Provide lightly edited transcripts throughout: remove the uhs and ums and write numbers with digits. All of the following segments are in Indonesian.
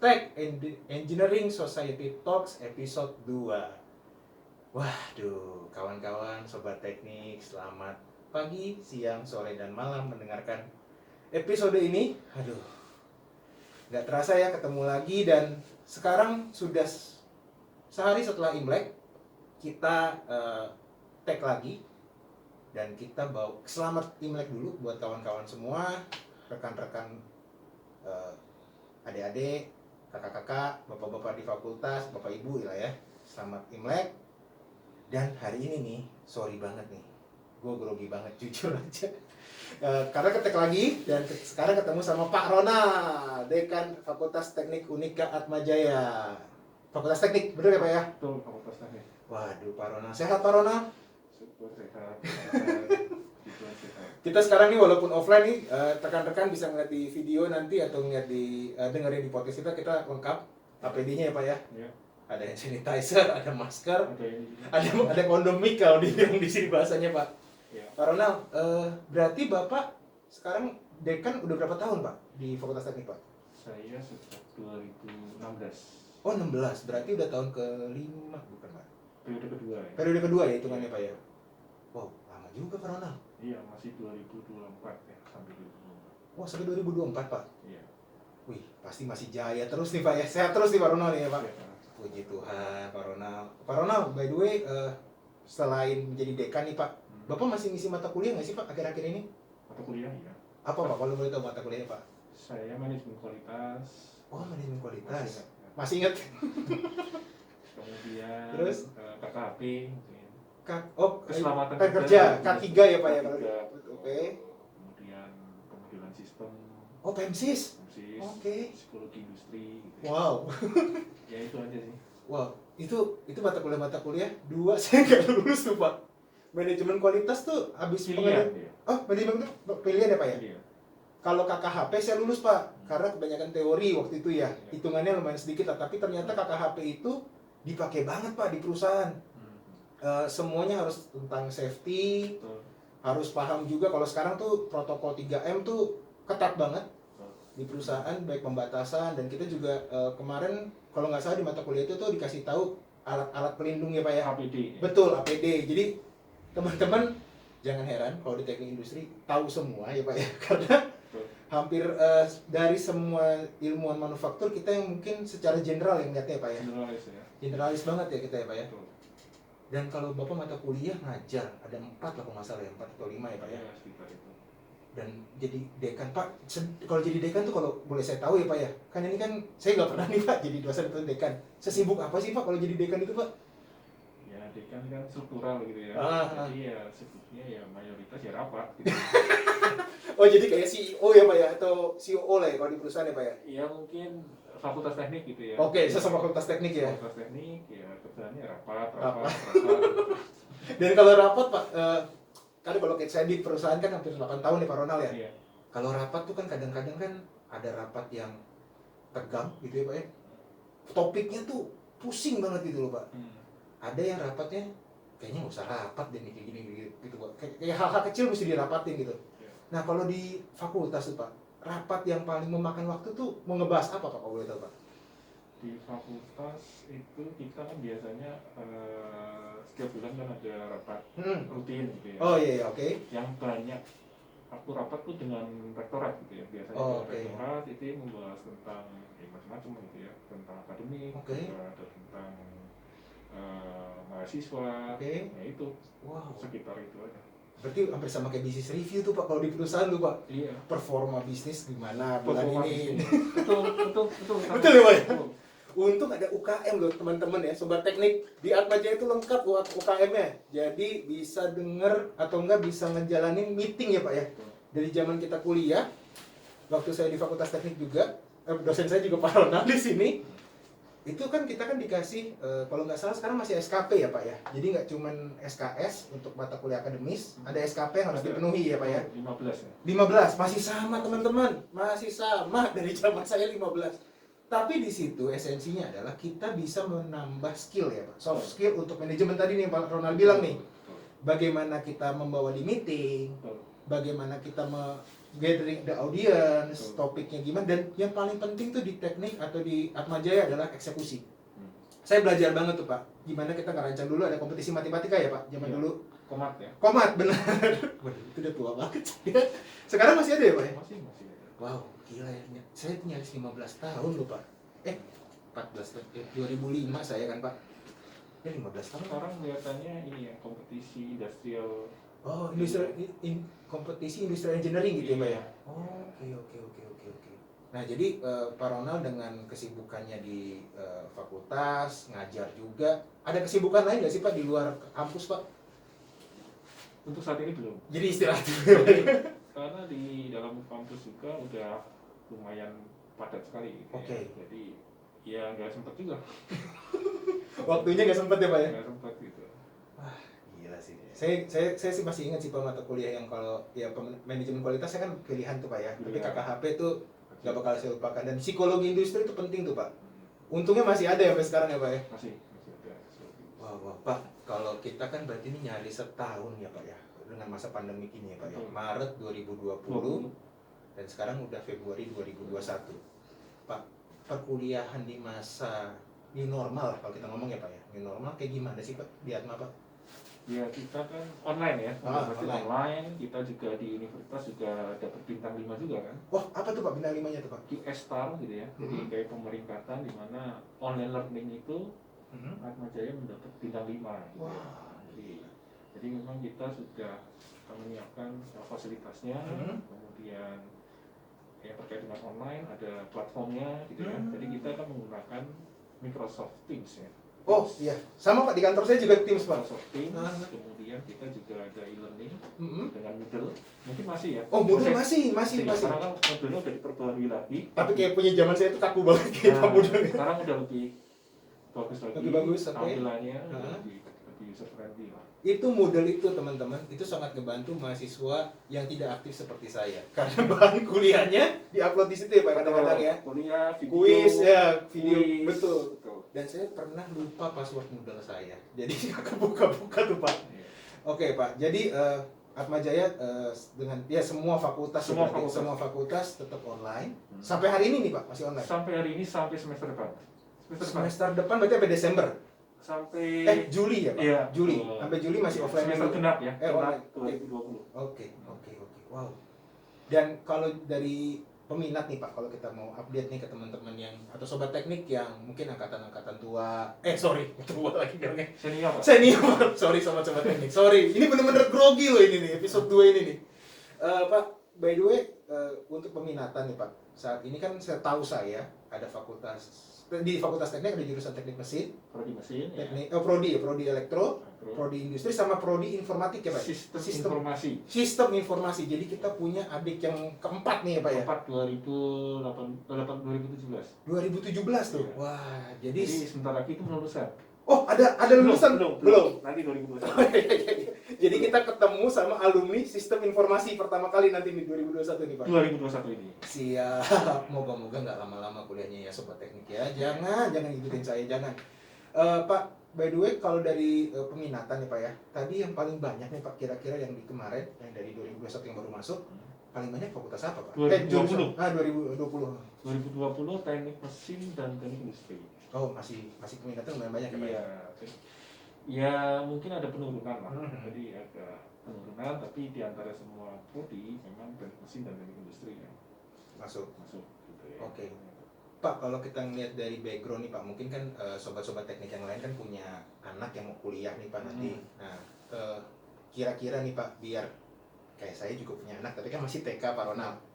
Tech Engineering Society Talks episode 2. Waduh, kawan-kawan, sobat teknik, selamat pagi, siang, sore, dan malam mendengarkan episode ini. Aduh, nggak terasa ya ketemu lagi, dan sekarang sudah sehari setelah Imlek, kita tag lagi. Dan kita bawa selamat Imlek dulu buat kawan-kawan semua, rekan-rekan, adik-adik, kakak-kakak, bapak-bapak di fakultas, bapak ibu lah ya. Selamat Imlek. Dan hari ini nih, sorry banget nih, gue grogi banget jujur aja. Karena ketek lagi, dan sekarang ketemu sama Pak Rona, Dekan Fakultas Teknik Unika Atmajaya. Fakultas Teknik, bener ya Pak ya? Betul, Fakultas Teknik. Waduh, Pak Rona, sehat Pak Rona? Syukur sehat. Kita sekarang nih walaupun offline nih, rekan-rekan bisa ngeliat di video nanti atau ngeliat di dengerin di podcast kita lengkap APD-nya ya Pak ya. Ya. Ada hand sanitizer, ada masker, Ada ada kondom mic kalau di sini bahasanya Pak. Ya. Pak Ronald, berarti Bapak sekarang dekan udah berapa tahun Pak di Fakultas Teknik Pak? Saya sejak 2016. Oh 16, berarti udah tahun ke-5 bukan Pak? Periode kedua ya. Periode kedua ya hitungannya Pak ya? Wow, lama juga Pak Ronald. Iya, masih 2024 ya, sampai 2024. Wah, sampai 2024 Pak? Iya. Wih, pasti masih jaya terus nih Pak ya? Sehat terus nih Pak Ronald ya Pak? Ya, Puji Tuhan Pak Ronald. Pak Ronald, by the way, selain menjadi dekan nih Pak, Bapak masih ngisi mata kuliah nggak sih Pak akhir-akhir ini? mata kuliah ya. Apa Pak kalau boleh tahu mata kuliahnya Pak? Saya manajemen kualitas. Oh, manajemen kualitas. Masih ingat, ya. Masih ingat? Kemudian Terus? KKP mungkin. Keselamatan kerja K3 ya Pak ya? K3. Oke. Kemudian pemodelan sistem. Oh, PEMSIS. Psikologi Oke. psikologi industri gitu. Wow. Ya itu aja sih. Wow, itu mata kuliah 2 saya nggak lulus tuh Pak. Manajemen kualitas tuh habis Pilihan dia. Oh, manajemen itu pilihan ya Pak ya? Iya. Kalau KKHP saya lulus Pak, karena kebanyakan teori waktu itu ya. Hitungannya lumayan sedikit lah, tapi ternyata KKHP itu dipakai banget Pak di perusahaan. Semuanya harus tentang safety, Betul. harus paham juga. Kalau sekarang tuh protokol 3M tuh ketat banget di perusahaan, baik pembatasan, dan kita juga kemarin kalau nggak salah di mata kuliah itu tuh dikasih tahu alat-alat pelindung ya Pak ya. APD. Ya. Betul, APD. Jadi teman-teman jangan heran kalau di teknik industri tahu semua ya Pak ya, karena Betul. hampir dari semua ilmuwan manufaktur kita yang mungkin secara general yang lihatnya ya Pak ya. Generalis ya. Generalis banget ya kita ya Pak ya. Betul. Dan kalau Bapak mata kuliah ngajar, ada 4 lah kalau nggak salah ya, 4 atau 5 ya Pak ya. Ya, sekitar itu. Dan jadi dekan Pak, kalau jadi dekan tuh kalau boleh saya tahu ya Pak ya, kan ini kan saya nggak pernah nih Pak jadi dosen atau dekan. Sesibuk apa sih Pak kalau jadi dekan itu Pak? Ya, dekan kan struktural gitu ya. Jadi ya sibuknya ya mayoritas ya rapat gitu. Oh jadi kayak CEO ya Pak ya, atau COO lah ya kalau di perusahaan ya Pak ya? Ya mungkin fakultas teknik gitu ya. Oke, sesama fakultas teknik ya. Fakultas teknik ya kerjaannya rapat. Dan kalau rapat Pak, kan kalau kayak saya di perusahaan kan hampir 8 tahun nih Pak Ronald ya. Iya. Kalau rapat tuh kan kadang-kadang kan ada rapat yang tegang gitu ya Pak ya. Topiknya tuh pusing banget gitu loh Pak. Ada yang rapatnya kayaknya nggak usah rapat deh nih kayak gini gitu Pak. Kayak hal-hal kecil mesti dirapatin gitu. Iya. Nah kalau di fakultas tuh Pak, rapat yang paling memakan waktu tuh mau ngebahas apa Pak kalau boleh tahu Pak? Di fakultas itu kita kan biasanya setiap bulan kan ada rapat rutin gitu ya. Oh iya, oke. Yang banyak aku rapat tuh dengan rektorat gitu ya. Biasanya Oh, oke. rektorat itu membahas tentang ya, macam-macam gitu ya, tentang akademik, Oke. juga ada tentang mahasiswa. Oke. Ya itu Wow. sekitar itu aja. Berarti hampir sama kayak bisnis review tuh Pak kalau di perusahaan tuh Pak. Iya. Performa bisnis gimana bulan Performa ini. bisnis. Betul. Betul ya Pak ya? Untung ada UKM loh teman-teman ya, sobat teknik. Di Atmajaya itu lengkap buat UKM-nya. Jadi bisa denger atau enggak bisa ngejalanin meeting ya Pak ya. Dari zaman kita kuliah, waktu saya di Fakultas Teknik juga, dosen saya juga Pak Ronald di sini. Itu kan kita kan dikasih, kalau nggak salah sekarang masih SKP ya Pak ya. Jadi nggak cuman SKS untuk mata kuliah akademis, ada SKP yang harus dipenuhi ya Pak ya. 15 ya. 15, masih sama teman-teman. Masih sama dari zaman saya 15. Tapi di situ esensinya adalah kita bisa menambah skill ya Pak. Soft skill untuk manajemen tadi nih yang Pak Ronald bilang nih. Bagaimana kita membawa di meeting, bagaimana kita gathering the audience, Betul. topiknya gimana, dan yang paling penting tuh di teknik atau di Atmajaya adalah eksekusi. Hmm. Saya belajar banget tuh Pak, gimana kita ngerancang dulu, ada kompetisi matematika ya Pak, zaman Iya. dulu. Komat ya? Komat, benar. Waduh, itu udah tua banget. Sekarang masih ada ya Pak ya? Masih ada. Wow, gila ya. Saya nyaris 15 tahun loh Pak. 14 tahun, 2005 saya kan Pak. Ya 15 tahun. Sekarang kelihatannya ini ya, kompetisi industrial. Oh, kompetisi industrial engineering gitu ya Pak ya? Iya. Oh, oke. Nah, jadi Pak Ronald dengan kesibukannya di fakultas, ngajar juga, ada kesibukan lain nggak sih Pak di luar kampus Pak? Untuk saat ini belum. Jadi istirahat. Karena di dalam kampus juga udah lumayan padat sekali gitu Oke. ya. Jadi ya nggak sempet juga. Waktunya nggak sempet ya Pak ya? Nggak sempet gitu. Gila sih. Saya sih masih ingat sih Pak mata kuliah yang kalau ya manajemen kualitas saya kan pilihan tuh Pak ya. Tapi Iya. KKHP tuh nggak bakal saya lupakan, dan psikologi industri itu penting tuh Pak. Untungnya masih ada ya sampai sekarang ya Pak ya. Masih ada. Wah Pak, kalau kita kan berarti ini nyari setahun ya Pak ya dengan masa pandemi ini ya Pak ya. Betul. Maret 2020 dan sekarang udah Februari 2021. Pak, perkuliahan di masa new normal kalau kita ngomong ya Pak ya. New normal kayak gimana sih Pak di Atma Pak? Ya kita kan online ya, pasti online. online. Kita juga di universitas juga dapat bintang 5 juga kan. Wah, apa tuh Pak bintang 5-nya tuh Pak? QS Star gitu ya. Jadi kayak pemeringkatan di mana online learning itu Atmajaya mendapat bintang 5 gitu. Wah. Jadi memang kita sudah menyiapkan fasilitasnya, kemudian yang terkait dengan online ada platformnya gitu ya. Jadi kita akan menggunakan Microsoft Teams ya. Oh iya, sama Pak di kantor saya juga Teams Pak. Microsoft Teams, kemudian kita juga ada e-learning dengan Moodle. Mungkin masih ya. Oh, Moodle masih. Sekarang kan Moodle-nya udah diperbarui lagi. Tapi kayak punya zaman saya itu kaku banget kayak Nah, Moodle. sekarang udah lebih bagus lagi. Lebih bagus, oke. Tampilannya lebih user friendly lah. Itu Moodle itu teman-teman, itu sangat ngebantu mahasiswa yang tidak aktif seperti saya. Karena bahan kuliahnya diupload di situ ya Pak kadang-kadang ya. Kuliah, video, Kuis ya, video, kuis. betul. Dan saya pernah lupa password Moodle saya. Jadi kebuka-buka tuh Pak. Oke Pak, jadi Atmajaya dengan ya semua fakultas semua fakultas tetap online. Sampai hari ini nih Pak masih online. Sampai hari ini, sampai semester depan. Semester depan berarti sampai Desember. Sampai Juli ya Pak? Iya. Juli. Sampai Juli masih offline. Semester genap ya. Online. 2020. Oke. Wow. Dan kalau dari peminat nih Pak, kalau kita mau update nih ke teman-teman yang atau sobat teknik yang mungkin angkatan-angkatan tua, tua lagi bilangnya. Senior. Sorry sobat-sobat teknik. Sorry. Ini bener-bener grogi loh ini nih, episode 2 ini nih. Pak, by the way, untuk peminatan nih Pak. Saat ini kan setahu saya ada di fakultas teknik ada jurusan teknik mesin, Prodi mesin, teknik, prodi elektro, prodi industri sama prodi informatik ya Pak. Sistem informasi. Jadi kita punya adik yang keempat nih ya Pak ya. 2017 tuh. Ya. Wah, jadi sebentar lagi itu lulusan. Oh, ada lulusan belum. Nanti 2021. Jadi kita ketemu sama alumni sistem informasi pertama kali nanti di 2021 nih Pak. 2021 ini. Siap. Moga-moga nggak lama-lama kuliahnya ya sobat teknik ya. Jangan ikutin saya, jangan. Pak, by the way kalau dari peminatan nih Pak ya. Tadi yang paling banyak nih Pak kira-kira yang di kemarin yang dari 2021 yang baru masuk paling banyak fakultas apa Pak? 2020. 2020. 2020 teknik mesin dan teknik industri. Oh, masih peminatnya lumayan banyak ya Pak? Iya. Ya mungkin ada penurunan lah. Jadi ada penurunan, tapi di antara semua prodi memang teknik mesin dan teknik industri yang masuk gitu ya. Oke. Pak, kalau kita ngeliat dari background nih Pak, mungkin kan sobat-sobat teknik yang lain kan punya anak yang mau kuliah nih Pak nanti. Nah, kira-kira nih Pak, biar kayak saya juga punya anak, tapi kan masih TK Pak Ronald.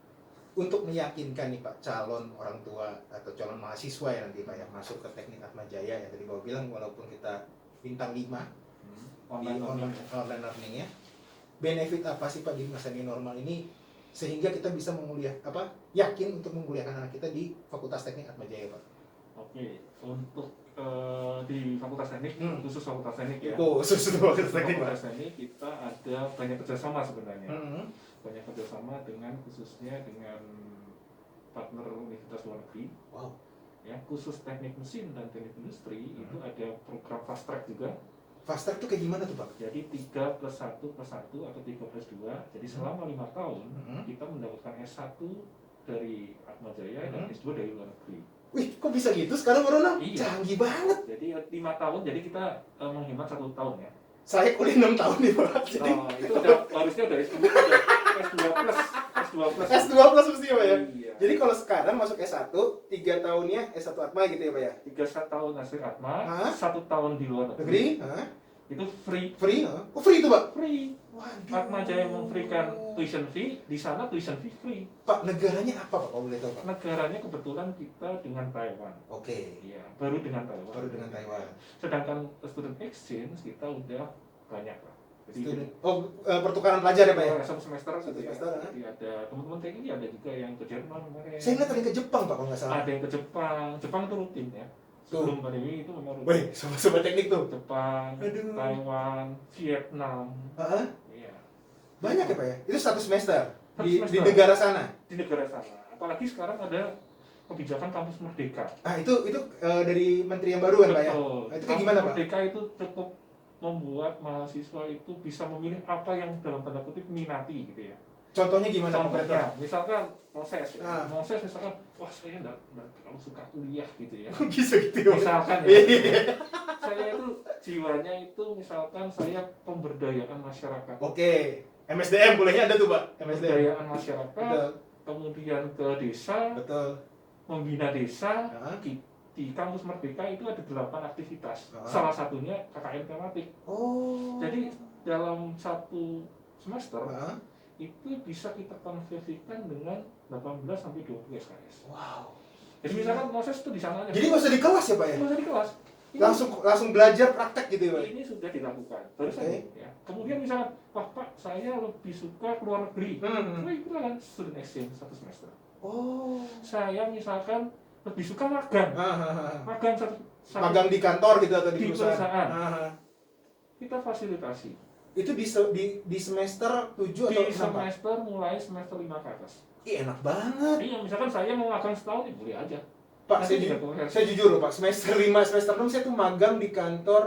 Untuk meyakinkan nih Pak calon orang tua atau calon mahasiswa ya nanti Pak ya masuk ke teknik Atmajaya yang tadi Bapak bilang walaupun kita bintang 5 online learning ya, benefit apa sih Pak di masa new normal ini sehingga kita bisa yakin untuk menguliahkan anak kita di Fakultas Teknik Atmajaya Pak? Oke, untuk di Fakultas Teknik, khusus Fakultas Teknik ya. Khusus Fakultas Teknik. Fakultas Teknik kita ada banyak kerjasama sebenarnya. Banyak kerjasama khususnya dengan partner universitas luar negeri. Wow. Ya, khusus teknik mesin dan teknik industri itu ada program fast track juga. Fast track tuh kayak gimana tuh Pak? Jadi 3+1+1 atau 3+2. Jadi selama 5 tahun kita mendapatkan S1 dari Atmajaya dan S2 dari luar negeri. Wih, kok bisa gitu sekarang Corona? Iya. Canggih banget. Jadi 5 tahun, jadi kita menghemat 1 tahun ya. Saya kuliah 6 tahun nih Pak. Jadi Itu udah harusnya udah S2 udah S2+. S2 plus mesti ya Pak ya? Iya. Jadi kalau sekarang masuk S1, 3 tahunnya S1 Atma gitu ya Pak ya? 3 tahun hasil Atma, Hah? 1 tahun di luar Negeri? negeri. Hah? Itu free. Free? Hah? Oh free itu Pak? Free. Waduh. Atmajaya memberikan tuition fee, di sana tuition fee free. Pak, negaranya apa Pak kalau boleh tahu Pak? Negaranya kebetulan kita dengan Taiwan. Oke. Iya, baru dengan Taiwan. Baru dengan Taiwan. Sedangkan student exchange kita udah banyak lah. Jadi Pertukaran pelajar ya Pak ya? satu semester Satu gitu ya. semester, Jadi ada teman-teman TI ada juga yang ke Jerman kemarin. Saya ingat ada yang ke Jepang Pak kalau nggak salah. Ada yang ke Jepang. Jepang itu rutin ya. Sebelum pandemi itu memang rutin. Wih, sobat teknik tuh. Jepang, Aduh. Taiwan, Vietnam. Heeh. Iya. Banyak ya Pak ya? Itu 1 semester Satu di semester. negara sana. Di negara sana. Apalagi sekarang ada kebijakan kampus merdeka. Ah itu dari menteri yang baru kan Pak ya? Betul. Nah, itu kayak gimana Pak? Merdeka itu cukup membuat mahasiswa itu bisa memilih apa yang dalam tanda kutip minati gitu ya. Contohnya gimana Pak? Contohnya, misalkan Moses ya. Ah. Moses misalkan, wah saya enggak terlalu suka kuliah gitu ya. Bisa gitu ya? Misalkan ya. Iya. Saya itu jiwanya itu misalkan saya pemberdayaan masyarakat. Oke. MSDM kuliahnya ada tuh Pak? MSDM. Pemberdayaan masyarakat, Betul. kemudian ke desa, Betul. membina desa. Ah. Di kampus Merdeka itu ada 8 aktivitas. Ah. Salah satunya KKN tematik. Oh. Jadi dalam 1 semester Ah. itu bisa kita konversikan dengan 18 sampai 20 SKS. Wow. Jadi misalkan proses itu di sana aja. Jadi nggak usah di kelas ya Pak ya? nggak usah di kelas. Ini, Langsung belajar praktek gitu ya Pak? ini sudah dilakukan. Terus Oke. ya. Kemudian misalkan, wah Pak, saya lebih suka keluar negeri. Hmm. Wah, itu kan student exchange 1 semester. Oh. Saya misalkan lebih suka magang. Magang satu Magang di kantor gitu atau di Di perusahaan? perusahaan. Ah. Kita fasilitasi. Itu di semester 7 atau Di 6 Pak? semester mulai semester 5 ke atas. Ih enak banget. Iya, misalkan saya mau magang setahun, ya boleh aja. Pak, Nanti saya, juga konversi. saya jujur loh Pak, semester 5, semester 6 saya tuh magang di kantor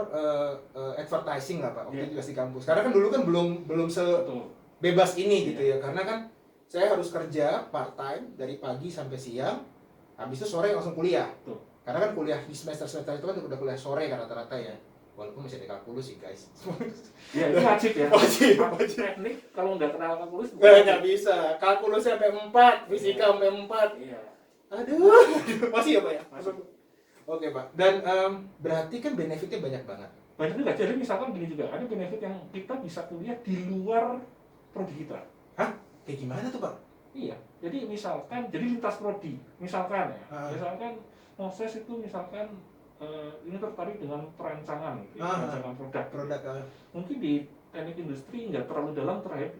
advertising lah Pak, waktu Iya. itu juga di kampus. Karena kan dulu kan belum Betul. sebebas ini gitu ya, karena kan saya harus kerja part time dari pagi sampai siang, habis itu sore langsung kuliah. Betul. Karena kan kuliah di semester-semester itu kan udah kuliah sore kan rata-rata ya, walaupun masih ada kalkulus sih guys. Ya, itu wajib ya. Wajib, Kalau wajib. teknik kalau nggak kenal kalkulus Nggak bisa, kalkulus sampai 4, fisika sampai 4. Iya. Aduh, masih ya Pak ya? Masih. Oke Pak, dan berarti kan benefitnya banyak banget. Banyak juga. Jadi misalkan gini juga, ada benefit yang kita bisa kuliah di luar prodi kita. Kayak gimana tuh Pak? Iya. Jadi misalkan, jadi lintas prodi. Misalkan ya, Ah. misalkan Moses itu misalkan ini tertarik dengan perancangan, gitu, Ah. perancangan produk. Produk Mungkin di teknik industri nggak terlalu dalam terkait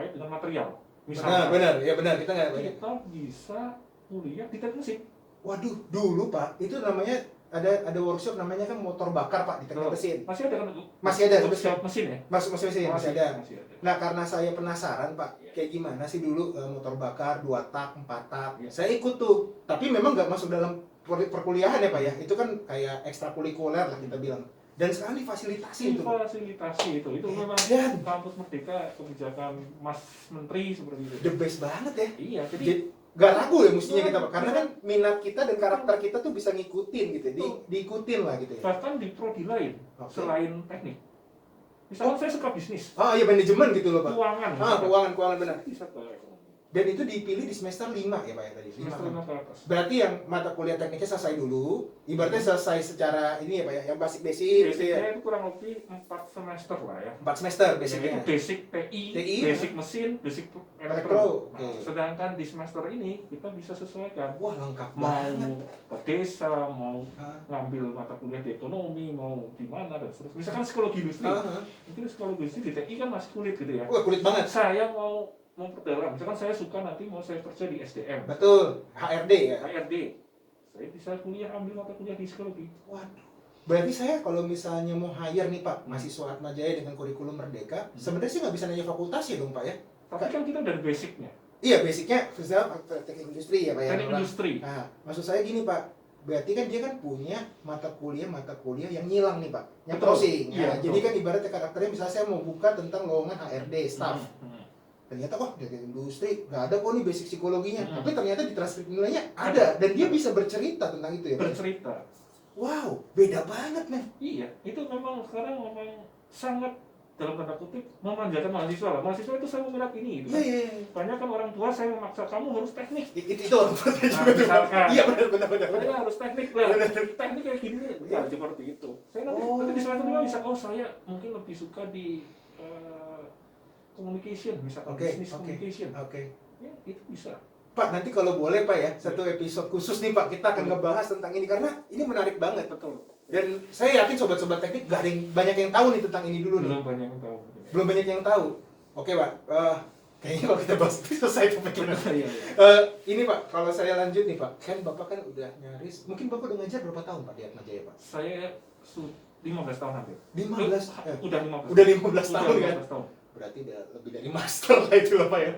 dengan material. benar, ya benar, kita nggak banyak. Kita bisa kuliah di teknik mesin. Waduh, dulu Pak, itu namanya ada workshop namanya kan motor bakar Pak di teknik Oh. mesin. Masih ada kan? Masih ada, workshop mesin ya? Masih masih ada. Masih ada. Nah, karena saya penasaran Pak, Iya. kayak gimana sih dulu motor bakar 2 tak, 4 tak. Iya. Saya ikut tuh, tapi memang nggak masuk dalam perkuliahan ya Pak ya. Itu kan kayak ekstrakurikuler lah kita bilang. Dan sekarang difasilitasi itu. Fasilitasi itu memang Dan kampus Merdeka kebijakan Mas Menteri seperti itu. the best banget ya. Iya, jadi Jadi gak ragu ya mestinya kita Pak, karena kan minat kita dan karakter kita tuh bisa ngikutin gitu, diikutin lah gitu ya. bahkan di prodi lain Oke. selain teknik. Misalnya saya suka bisnis, Oh iya manajemen gitu loh Pak. keuangan. Keuangan benar. Bisa ke ekonomi. Dan itu dipilih di semester 5 ya Pak ya tadi. 5. Semester 5 ke atas. Berarti yang mata kuliah tekniknya selesai dulu, ibaratnya selesai secara ini ya Pak ya, yang basic-basic gitu ya. Basicnya itu kurang lebih 4 semester lah ya. 4 semester Yaitu basicnya. basic TI, TI, basic mesin, basic Elektro, elektro. oke. Nah, sedangkan di semester ini kita bisa sesuaikan. Wah lengkap Mau banget. ke desa, mau Ah. ngambil mata kuliah di ekonomi, mau di mana dan seterusnya. Misalkan psikologi industri, mungkin psikologi industri di TI kan masih kulit gitu ya. Wah kulit banget. Saya mau memperdalam, misalkan saya suka nanti mau saya kerja di SDM, Betul. HRD ya. HRD, saya bisa kuliah ambil mata kuliah di psikologi. Waduh. Berarti saya kalau misalnya mau hire nih Pak, mahasiswa Atmajaya dengan kurikulum Merdeka, sebenarnya sih nggak bisa nanya fakultas ya dong Pak ya? Tapi kan kita dari basicnya, Iya, basicnya misalnya teknik industri ya Pak ya. teknik orang. industri. Nah, maksud saya gini Pak, berarti kan dia kan punya mata kuliah yang ngilang nih Pak, yang Betul. browsing. Iya, Nah, betul. jadi kan ibaratnya karakternya misalnya saya mau buka tentang lowongan HRD staff. Hmm. Ternyata dari industri nggak ada kok nih basic psikologinya, Hmm. tapi ternyata di transkrip nilainya ada dan dia bisa bercerita tentang itu ya Pak. Bercerita. Wow, beda banget men. Iya, itu memang sekarang memang sangat dalam tanda kutip memanjakan mahasiswa lah. Mahasiswa itu saya meminat ini gitu Iya kan. iya. Iya. Banyak kan orang tua saya memaksa kamu harus teknik. Itu orang tua saya Nah, juga tuh, Pak. misalkan. Iya benar. Saya harus teknik lah. Teknik kayak gini. Ya seperti itu. Saya nanti di semester 5 bisa saya mungkin lebih suka di communication misalkan business communication. Oke. Ya, itu bisa. Pak, nanti kalau boleh Pak ya, satu episode khusus nih Pak, kita akan ngebahas tentang ini karena ini menarik banget. Betul. Dan saya yakin sobat-sobat teknik gak ada yang banyak yang tahu nih tentang ini dulu nih. Belum banyak yang tahu. Belum banyak yang tahu. Oke Pak, kayaknya kalau kita bahas itu selesai pemikiran. Iya. Ini Pak, kalau saya lanjut nih Pak, kan Bapak kan udah nyaris, mungkin Bapak udah ngajar berapa tahun Pak di Atma Jaya Pak? Saya 15 tahun hampir. 15? Udah 15. Udah 15 tahun kan? 15 tahun. Berarti udah lebih dari master lah itu Pak ya.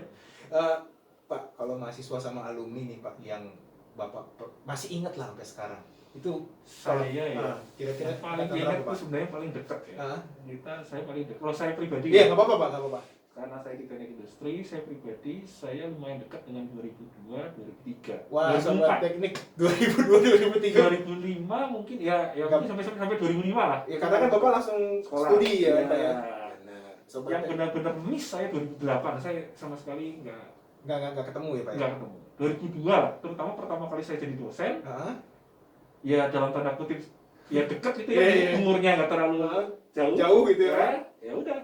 Pak, kalau mahasiswa sama alumni nih Pak, yang Bapak masih ingat lah sampai sekarang, itu Saya ya kira-kira yang paling angkatan ingat berapa, itu Pak? sebenarnya paling dekat ya. Saya paling dekat. Kalau saya pribadi Iya, nggak apa-apa Pak, nggak apa-apa. karena saya di teknik industri, saya pribadi saya lumayan dekat dengan 2002, 2003. Wah, 2004. sobat teknik 2002 2003. 2005 mungkin ya Nggak- mungkin sampai 2005 lah. Ya karena kan Bapak langsung Sekolah. studi ya, Iya. Pak ya. Nah, sobat Yang teknik benar-benar miss saya 2008. Saya sama sekali nggak ketemu ya Pak ya. nggak ketemu. 2002 lah, terutama pertama kali saya jadi dosen. Hah? Ya dalam tanda kutip ya dekat gitu ya, Iya, iya. umurnya nggak terlalu jauh. Jauh gitu ya, Pak. Ya udah.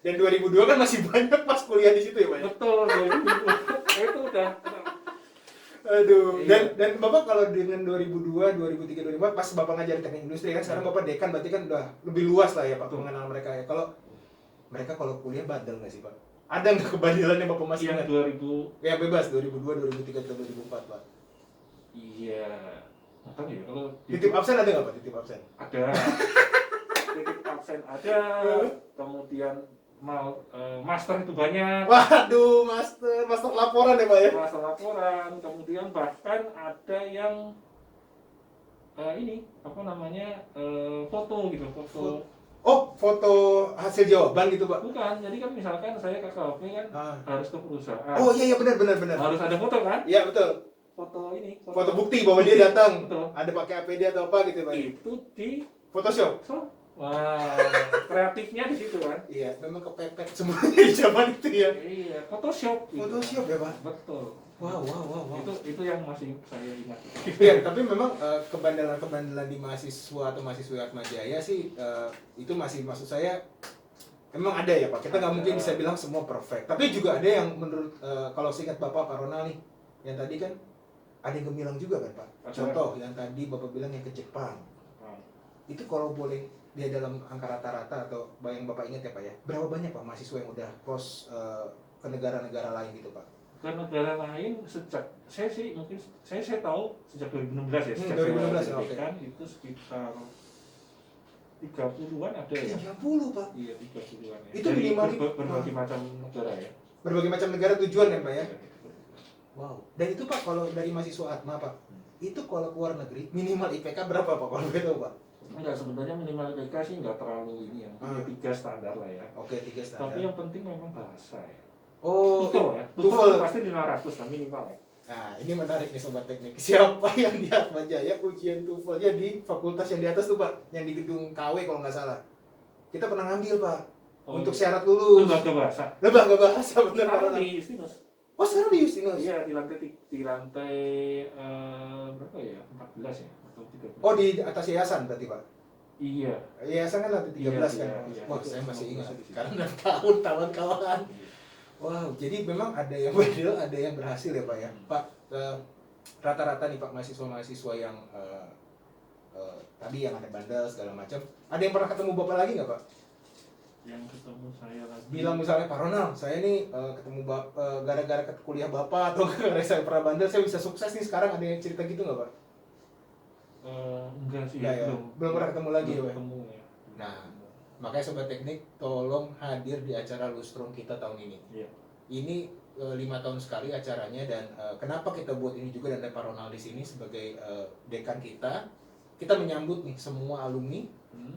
Dan 2002 kan masih banyak pas kuliah di situ ya Pak ya. Betul, 2002. Itu udah. Aduh. Iya. Dan Bapak kalau dengan 2002, 2003, 2004 pas Bapak ngajar teknik industri kan sekarang Bapak dekan berarti kan udah lebih luas lah ya Pak Betul. pengenalan mereka ya. Kalau mereka kalau kuliah bandel nggak sih Pak? Ada nggak kebandelannya Bapak masih Yang ingat? 2000 Ya bebas 2002, 2003, atau 2004 Pak. iya. Apa ya kalau Titip absen ada nggak Pak? Titip absen? ada titik absen ada, kemudian master itu banyak, Waduh, master laporan ya Pak ya. master laporan, kemudian bahkan ada yang ini apa namanya foto gitu, foto. Oh, foto hasil jawaban gitu Pak? Bukan, jadi kan misalkan saya ke kafe kan harus ke perusahaan. Oh iya benar. Harus ada foto kan? Iya betul. Foto ini. Foto bukti bahwa dia datang. Betul. Ada pakai APD atau apa gitu Pak? Itu di Photoshop. wah, kreatifnya di situ kan? Iya, memang kepepet semuanya di zaman itu ya. Iya, Photoshop. Gitu. Photoshop ya Pak? Betul. Wow. Itu yang masih saya ingat. Iya, tapi memang kebandelan di mahasiswa atau mahasiswa Atma Jaya sih itu masih maksud saya memang ada ya Pak. Kita nggak mungkin bisa bilang semua perfect. Tapi juga ada yang menurut kalau seingat Bapak Pak Ronald nih, yang tadi kan ada yang gemilang juga kan Pak. Contoh yang tadi Bapak bilang yang ke Jepang. Itu kalau boleh dia dalam angka rata-rata atau yang Bapak ingat ya Pak ya, berapa banyak Pak mahasiswa yang udah cross ke negara-negara lain gitu Pak? Ke negara lain sejak saya sih mungkin saya tahu sejak 2016 ya, sejak 2016 saya oke. kan itu sekitar 30-an ada ya. 30 Pak. Iya, 30-an ya. Itu dari minimal berbagai macam negara ya. Berbagai macam negara tujuan kan Pak ya? Iya. Wow. Dan itu Pak kalau dari mahasiswa Atma Pak, itu kalau keluar negeri minimal IPK berapa Pak kalau begitu Pak? Enggak, sebenarnya minimal IPK sih enggak terlalu ini ya. Mungkin 3 standar lah ya. Oke, 3 standar. Tapi yang penting memang bahasa ya. Oh, TOEFL ya. TOEFL. TOEFL pasti 500 lah minimal ya. Nah, ini menarik nih sobat teknik. Siapa yang di Atma Jaya ujian TOEFL-nya di fakultas yang di atas tuh Pak, yang di gedung KW kalau nggak salah. Kita pernah ngambil Pak untuk syarat lulus. Lembaga bahasa. Lembaga bahasa bener Pak. Sekarang di Justinus. Oh, sekarang di Justinus. Iya, di lantai berapa ya? 14 ya atau 13. Oh, di atas yayasan berarti Pak. Iya. Yayasan kan lantai 13 kan. Iya. Wah, Itu saya masih ingat. di situ. Sekarang udah tahun kawan-kawan. Wow, jadi memang ada yang berhasil, ada yang berhasil ya Pak ya. Pak, rata-rata nih Pak mahasiswa-mahasiswa yang tadi yang ada bandel segala macam, ada yang pernah ketemu Bapak lagi nggak Pak? Yang ketemu saya lagi. Bilang misalnya Pak Ronald, saya nih ketemu gara-gara kuliah Bapak atau gara-gara saya pernah bandel, saya bisa sukses nih sekarang, ada yang cerita gitu nggak Pak? Enggak sih. Nggak ya? Belum pernah ketemu lagi ya, Pak? Ketemu ya. Nah, makanya Sobat Teknik tolong hadir di acara Lustrum kita tahun ini. Iya. Ini 5 tahun sekali acaranya, dan kenapa kita buat ini juga dan ada Pak Ronald di sini sebagai dekan kita. Kita menyambut nih semua alumni,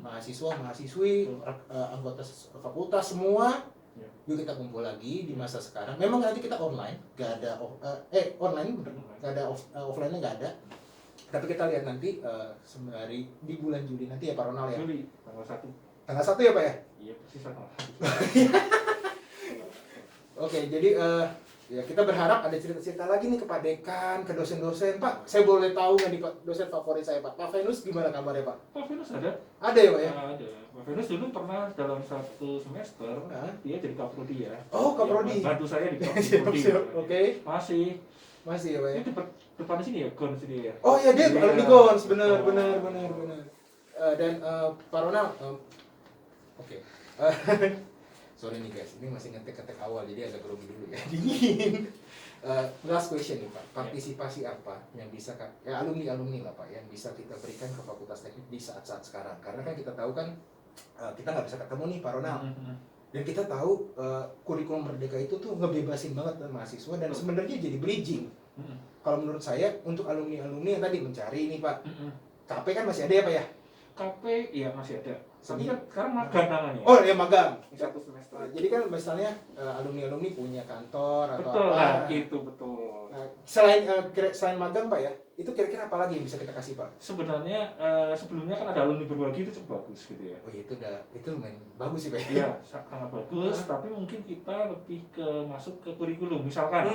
mahasiswa, mahasiswi, anggota fakultas semua. Yuk kita kumpul lagi di masa sekarang. Memang nanti kita online, gak ada online, gak ada offline-nya gak ada. Tapi kita lihat nanti sembari di bulan Juli nanti ya Pak Ronald ya. Juli tanggal 1. Tanggal 1 ya Pak ya? Iya, persis tanggal 1. Oke, jadi ya kita berharap ada cerita-cerita lagi nih ke Pak Dekan, ke dosen-dosen. Pak, saya boleh tahu nggak nih Pak, dosen favorit saya Pak? Pak Venus gimana kabarnya Pak? Pak Venus ada? Ada ya Pak ya? Ada. Pak Venus dulu pernah dalam 1 semester, dia jadi kaprodi ya. Oh, kaprodi. Bantu saya di Siap, kaprodi. siap. Oke. Masih ya Pak ya? Ini depan sini ya, Gons ini ya. Oh iya, dia alumni Gons, benar. Dan Pak Ronald, oke. Sorry nih guys, ini masih ngetek-ngetek awal, jadi agak grogi dulu ya, dingin. Last question nih Pak, partisipasi apa yang bisa, alumni lah Pak, yang bisa kita berikan ke Fakultas Teknik di saat-saat sekarang? Karena kan kita tahu kan, kita nggak bisa ketemu nih Pak Ronald. Dan kita tahu kurikulum Merdeka itu tuh ngebebasin banget mahasiswa, dan sebenarnya jadi bridging. Kalau menurut saya, untuk alumni-alumni yang tadi mencari ini Pak, KP kan masih ada ya Pak ya? KP iya masih ada. Tapi kan sekarang magang namanya. Oh ya magang. 1 semester. Jadi kan misalnya alumni-alumni punya kantor atau Betul apa. lah, itu betul. Nah, selain magang Pak ya, itu kira-kira apa lagi yang bisa kita kasih Pak? Sebenarnya sebelumnya kan ada alumni berbagi, itu cukup bagus gitu ya. Oh itu lumayan bagus sih Pak. Iya, sangat bagus. Tapi mungkin kita lebih ke masuk ke kurikulum. Misalkan,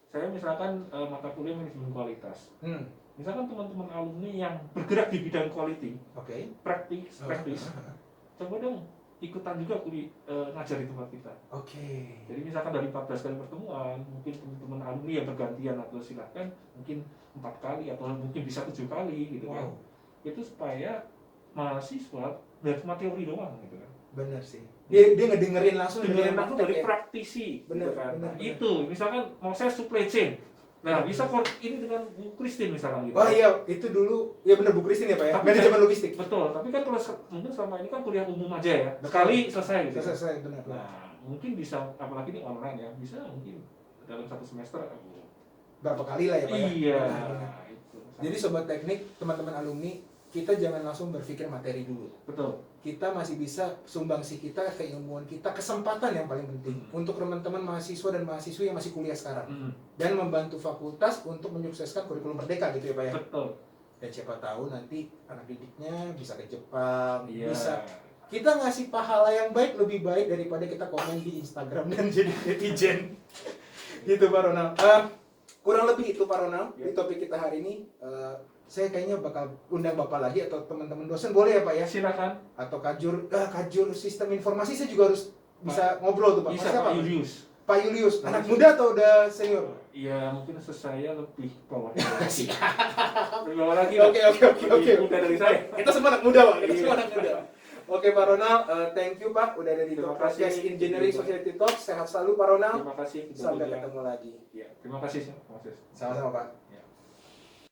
saya misalkan mata kuliah manajemen kualitas. Misalkan teman-teman alumni yang bergerak di bidang quality, praktis, coba dong ikutan juga ngajar di tempat kita. Jadi misalkan dari 14 kali pertemuan, mungkin teman-teman alumni yang bergantian atau silakan mungkin 4 kali atau mungkin bisa 7 kali gitu kan. Itu supaya mahasiswa dari cuma teori doang gitu kan. Bener sih. Dia ngedengerin langsung dari praktisi. Bener, gitu kan. bener. Itu misalkan mau saya supply chain. Nah, bisa ini dengan Bu Christine misalkan gitu. Oh iya, itu dulu ya bener Bu Christine ya Pak ya. Tapi manajemen logistik. Betul, tapi kan kalau mungkin selama ini kan kuliah umum aja ya. Betul. Sekali selesai gitu. Selesai benar. Nah, mungkin bisa apalagi ini online ya, bisa mungkin dalam 1 semester Berapa kali lah ya Pak ya. Iya. Benar. Itu. Jadi sobat teknik, teman-teman alumni, kita jangan langsung berpikir materi dulu. Betul. Kita masih bisa sumbangsi kita, keilmuan kita, kesempatan yang paling penting untuk teman-teman mahasiswa dan mahasiswi yang masih kuliah sekarang, dan membantu fakultas untuk menyukseskan kurikulum Merdeka gitu ya Pak ya. Betul. Dan siapa tahu nanti anak didiknya bisa ke Jepang, Iya. bisa kita ngasih pahala yang baik, lebih baik daripada kita komen di Instagram dan jadi netizen. Gitu Pak Ronald. Kurang lebih itu Pak Ronald di topik kita hari ini. Saya kayaknya bakal undang Bapak lagi atau teman-teman dosen, boleh ya Pak ya? Silakan. Atau kajur sistem informasi, saya juga harus bisa ngobrol tuh Pak. Bisa Mas, Pak Julius. Pak Julius, anak muda atau udah senior? Iya, mungkin saya lebih bawah. Siap. Lebih bawah lagi. Oke. Lebih muda dari saya. Kita semua anak muda Pak, kita Iya. semua anak muda. Oke Pak Ronald, thank you Pak udah ada di Terima podcast kasih. Engineering Society Talks. Sehat selalu Pak Ronald. Terima kasih. Sampai ketemu lagi. Ya, terima kasih. Terima kasih. Sama-sama Pak. Ya.